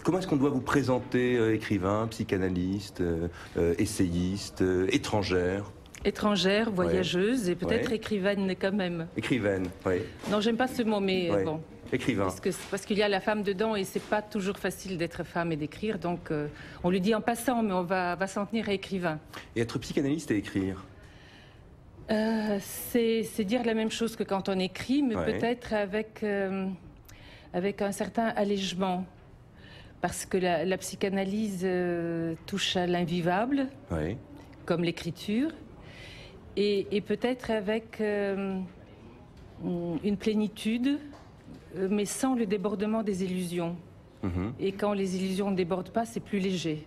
Comment est-ce qu'on doit vous présenter, écrivain, psychanalyste, essayiste, étrangère? Étrangère, voyageuse et peut-être Ouais. écrivaine quand même. Écrivaine, oui. Non, j'aime pas ce mot, mais Ouais. bon. Écrivain. Parce qu'il y a la femme dedans et c'est pas toujours facile d'être femme et d'écrire, donc on le dit en passant, mais on va s'en tenir à écrivain. Et être psychanalyste et écrire? C'est dire la même chose que quand on écrit, mais Ouais. peut-être avec un certain allègement. Parce que la psychanalyse touche à l'invivable, Oui. comme l'écriture, et peut-être avec une plénitude, mais sans le débordement des illusions. Mhm. Et quand les illusions ne débordent pas, c'est plus léger.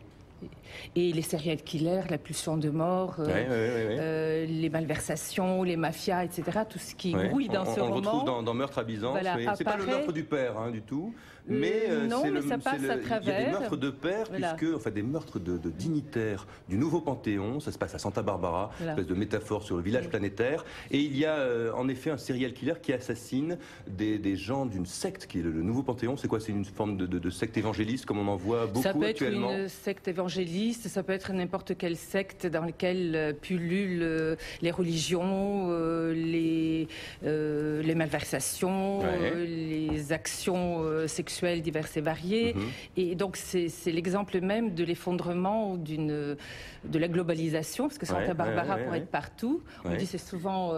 Et les serial killers, la pulsion de mort, les malversations, les mafias, etc., tout ce qui grouille dans ce roman. On le retrouve dans Meurtre à Byzance. Voilà, C'est pas le meurtre du père, hein, du tout. Mais non, mais ça passe à travers. Il y a des meurtres de père, Voilà. puisque, enfin, des meurtres de dignitaires du nouveau Panthéon. Ça se passe à Santa Barbara, Voilà. espèce de métaphore sur le village planétaire. Et il y a en effet un serial killer qui assassine des gens d'une secte qui est le nouveau Panthéon. C'est quoi? C'est une forme de secte évangéliste, comme on en voit beaucoup Ça peut être actuellement. une secte évangéliste, ça peut être n'importe quelle secte dans laquelle pullulent les religions, les malversations, les actions sexuelles diverses et variées. Et donc c'est l'exemple même de l'effondrement de la globalisation, parce que Santa Barbara pourrait être partout. On dit c'est souvent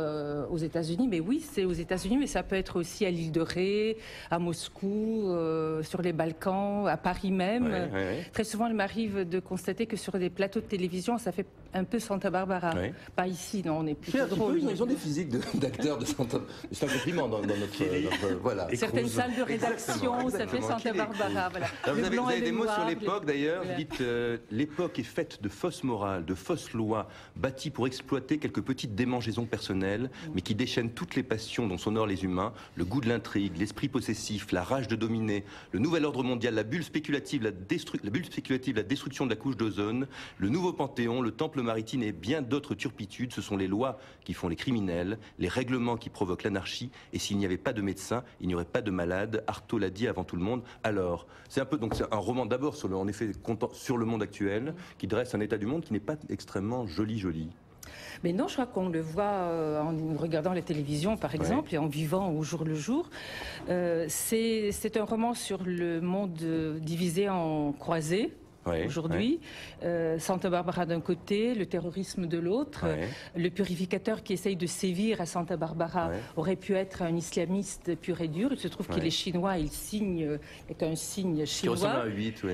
aux États-Unis, mais oui, c'est aux États-Unis, mais ça peut être aussi à l'île de Ré, à Moscou, sur les Balkans, à Paris même. Très souvent, il m'arrive de constater que sur des plateaux de télévision, ça fait un peu Santa Barbara. Pas ici, non, on est plutôt drôle. Ils ont des physiques d'acteurs de Santa Barbara. C'est un compliment dans notre voilà. Certaines salles de rédaction, ça fait Santa Barbara. Voilà. Alors, vous avez des mots noir, sur l'époque d'ailleurs. Voilà. Vous dites l'époque est faite de fausses morales, de fausses lois, bâties pour exploiter quelques petites démangeaisons personnelles, mais qui déchaînent toutes les passions dont s'honorent les humains, le goût de l'intrigue, l'esprit possessif, la rage de dominer, le nouvel ordre mondial, la bulle spéculative, la destruction de la couche d'ozone, le nouveau Panthéon, le temple maritime et bien d'autres turpitudes. Ce sont les lois qui font les criminels, les règlements qui provoquent l'anarchie, et s'il n'y avait pas de médecins, il n'y aurait pas de malades. Artaud l'a dit avant tout le monde. Alors, c'est un peu, donc c'est un roman d'abord sur sur le monde actuel, qui dresse un état du monde qui n'est pas extrêmement joli. Mais non, je crois qu'on le voit en regardant la télévision, par exemple, et en vivant au jour le jour. C'est un roman sur le monde divisé en croisées. Aujourd'hui, Santa Barbara d'un côté, le terrorisme de l'autre, le purificateur qui essaye de sévir à Santa Barbara aurait pu être un islamiste pur et dur. Il se trouve qu'il est chinois, il signe avec un signe chinois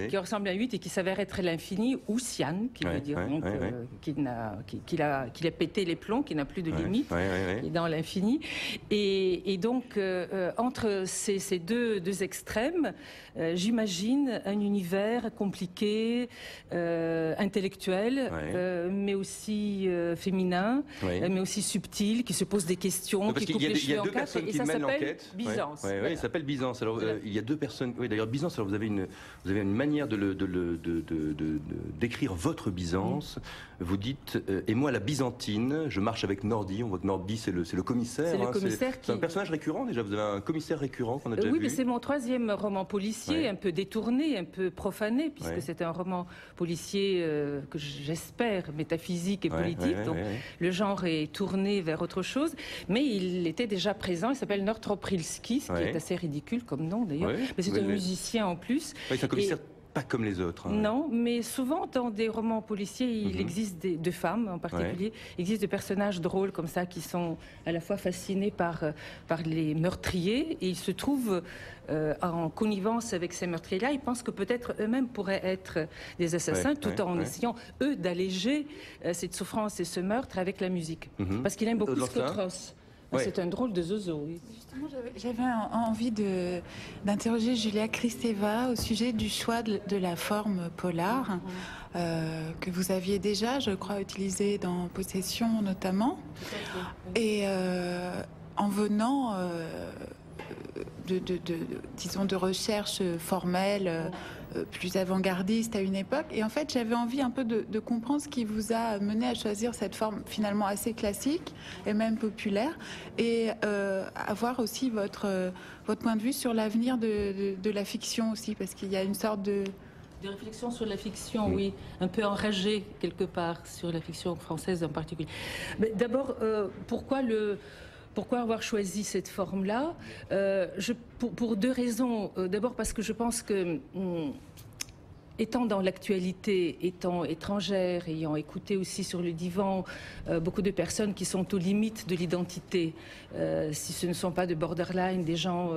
qui ressemble à 8, et qui s'avère être l'infini, ou Xian, qui veut dire donc qu'il a pété les plombs, qui n'a plus de limite, et dans l'infini. Et donc entre ces deux extrêmes, j'imagine un univers compliqué, intellectuel, mais aussi féminin, mais aussi subtil, qui se pose des questions, qui coupe les cheveux en quatre, et ça s'appelle Byzance. Il s'appelle Byzance. Alors il y a deux personnes. Oui, d'ailleurs Byzance. Alors vous avez une manière de décrire votre Byzance. Vous dites et moi la byzantine. Je marche avec Nordi. On voit que Nordi c'est le commissaire. C'est le commissaire c'est un personnage récurrent déjà. Vous avez un commissaire récurrent qu'on a déjà vu. Oui, mais c'est mon troisième roman policier, un peu détourné, un peu profané, puisque c'est un roman policier que j'espère métaphysique et politique, donc le genre est tourné vers autre chose, mais il était déjà présent. Il s'appelle Northrop Rilski, ce qui est assez ridicule comme nom d'ailleurs, mais c'est un musicien en plus. C'est un commissaire pas comme les autres. Non, mais souvent dans des romans policiers, il existe de femmes en particulier, il existe des personnages drôles comme ça qui sont à la fois fascinés par les meurtriers, et ils se trouvent en connivence avec ces meurtriers-là. Ils pensent que peut-être eux-mêmes pourraient être des assassins, tout en essayant, eux, d'alléger cette souffrance et ce meurtre avec la musique. Parce qu'il aime beaucoup Scott-Ross. C'est un drôle de zozo, oui. Justement, j'avais envie d'interroger Julia Kristeva au sujet du choix de la forme polar que vous aviez déjà, je crois, utilisé dans Possession notamment. Et en venant disons, de recherche formelle, plus avant-gardiste à une époque. Et en fait, j'avais envie un peu de comprendre ce qui vous a mené à choisir cette forme finalement assez classique et même populaire, et avoir aussi votre point de vue sur l'avenir de la fiction aussi, parce qu'il y a une sorte de réflexion sur la fiction, oui, un peu enragée quelque part sur la fiction française en particulier. Mais d'abord, pourquoi avoir choisi cette forme-là? Pour deux raisons. D'abord parce que je pense que, étant dans l'actualité, étant étrangère, ayant écouté aussi sur le divan beaucoup de personnes qui sont aux limites de l'identité, si ce ne sont pas de borderline, des gens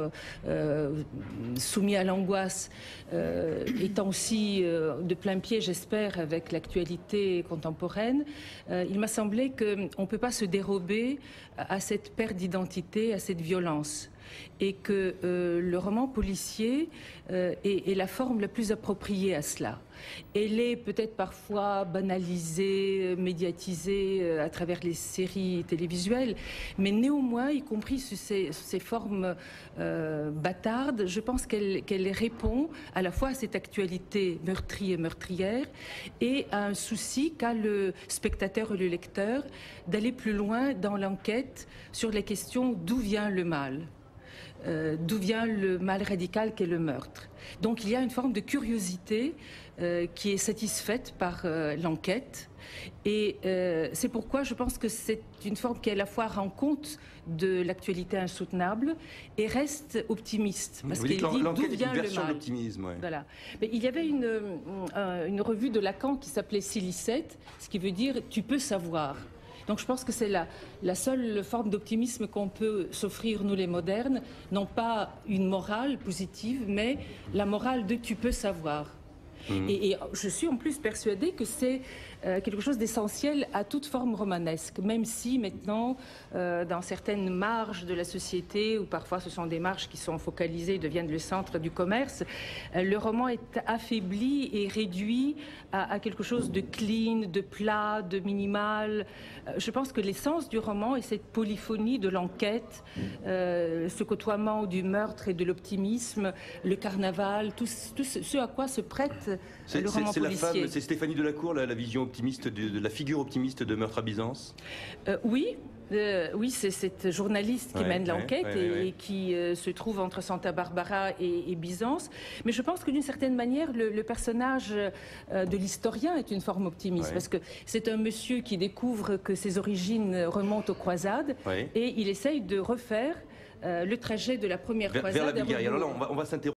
soumis à l'angoisse, étant aussi de plein pied, j'espère, avec l'actualité contemporaine, il m'a semblé qu'on ne peut pas se dérober à cette perte d'identité, à cette violence. Et que le roman policier est la forme la plus appropriée à cela. Elle est peut-être parfois banalisée, médiatisée à travers les séries télévisuelles, mais néanmoins, y compris sous ces formes bâtardes, je pense qu'elle répond à la fois à cette actualité meurtrie et meurtrière et à un souci qu'a le spectateur et le lecteur d'aller plus loin dans l'enquête sur la question d'où vient le mal. D'où vient le mal radical qu'est le meurtre. Donc il y a une forme de curiosité qui est satisfaite par l'enquête, et c'est pourquoi je pense que c'est une forme qui à la fois rend compte de l'actualité insoutenable et reste optimiste, parce qu'elle dit d'où vient le mal. Ouais. Voilà. Mais il y avait une revue de Lacan qui s'appelait Silicette, ce qui veut dire tu peux savoir. Donc je pense que c'est la seule forme d'optimisme qu'on peut s'offrir, nous les modernes, non pas une morale positive, mais la morale de tu peux savoir. Et je suis en plus persuadée que c'est quelque chose d'essentiel à toute forme romanesque, même si maintenant, dans certaines marges de la société, où parfois ce sont des marges qui sont focalisées et deviennent le centre du commerce, le roman est affaibli et réduit à quelque chose de clean, de plat, de minimal. Je pense que l'essence du roman est cette polyphonie de l'enquête, ce côtoiement du meurtre et de l'optimisme, le carnaval, tout ce à quoi se prête le roman policier. C'est Stéphanie Delacour, la vision optimiste de la figure optimiste de Meurtre à Byzance. Oui, c'est cette journaliste qui mène l'enquête et qui se trouve entre Santa Barbara et Byzance. Mais je pense que d'une certaine manière, le personnage de l'historien est une forme optimiste, parce que c'est un monsieur qui découvre que ses origines remontent aux croisades et il essaye de refaire le trajet de la première croisade. Vers la Bulgarie. Alors là, on va s'interroger.